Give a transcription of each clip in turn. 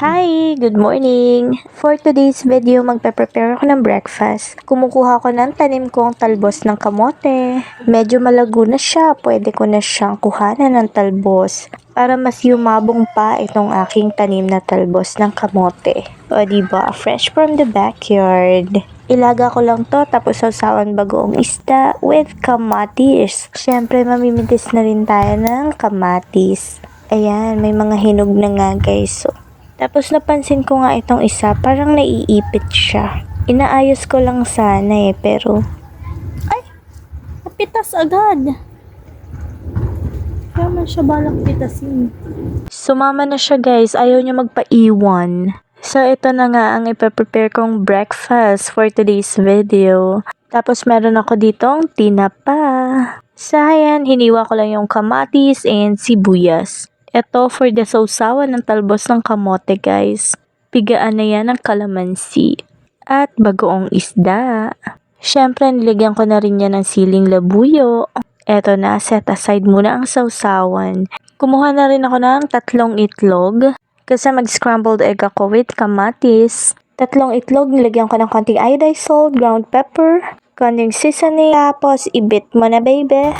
Hi! Good morning! For today's video, magpe-prepare ako ng breakfast. Kumukuha ko ng tanim kong talbos ng kamote. Medyo malago na siya, pwede ko na siyang kuhanan ng talbos para mas yumabong pa itong aking tanim na talbos ng kamote. O diba, fresh from the backyard. Ilaga ko lang to tapos sausawan bagoong isda with kamatis. Syempre, mamimitis na rin tayo ng kamatis. Ayan, may mga hinog na nga guys. Tapos napansin ko nga itong isa, parang naiipit siya. Inaayos ko lang sana pero... Ay! Napitas agad! Kaya man siya balak pitasin. Sumama na siya guys, ayaw niya magpaiwan. So ito na nga ang ipaprepare kong breakfast for today's video. Tapos meron ako ditong tinapa. Sayan, hiniwa ko lang yung kamatis and sibuyas. Ito for the sausawan ng talbos ng kamote guys. Pigaan na yan ng kalamansi. At bagoong isda. Syempre nilagyan ko na rin yan ng siling labuyo. Eto na, set aside muna ang sausawan. Kumuha na rin ako ng 3 itlog. Kasi mag-scrambled egg ako with kamatis. 3 itlog, nilagyan ko ng konting iodized salt, ground pepper, konting seasoning. Tapos ibit mo na baby.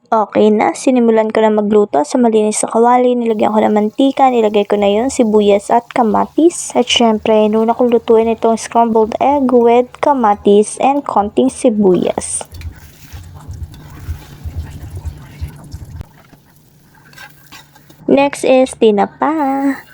Okay na, sinimulan ko na magluto sa malinis na kawali, nilagyan ko ng mantika, nilagay ko na yun sibuyas at kamatis. At syempre, nuna kong lutuin itong scrambled egg with kamatis and konting sibuyas. Next is tinapa.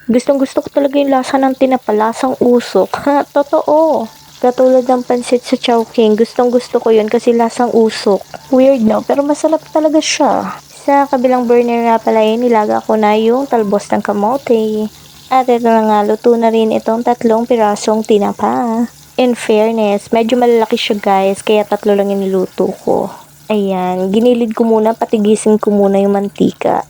Gustong gusto ko talaga yung lasa ng tinapa, lasang usok. Totoo. Katulad ng pansit sa Chowking, gustong gusto ko yun kasi lasang usok. Weird no, pero masarap talaga siya. Sa kabilang burner nga pala nilaga ko na yung talbos ng kamote. At ito na nga, luto na rin itong 3 pirasong tinapa. In fairness, medyo malalaki siya guys, kaya 3 lang yung niluto ko. Ayan, ginilid ko muna, patigisin ko muna yung mantika.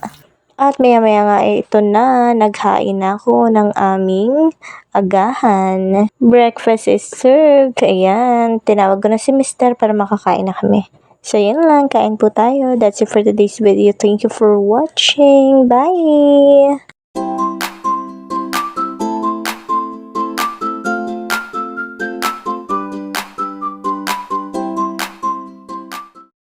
At maya-maya nga ito na, naghain ako ng aming agahan. Breakfast is served. Ayan, tinawag ko na si Mister para makakain na kami. So yun lang, kain po tayo. That's it for today's video. Thank you for watching. Bye!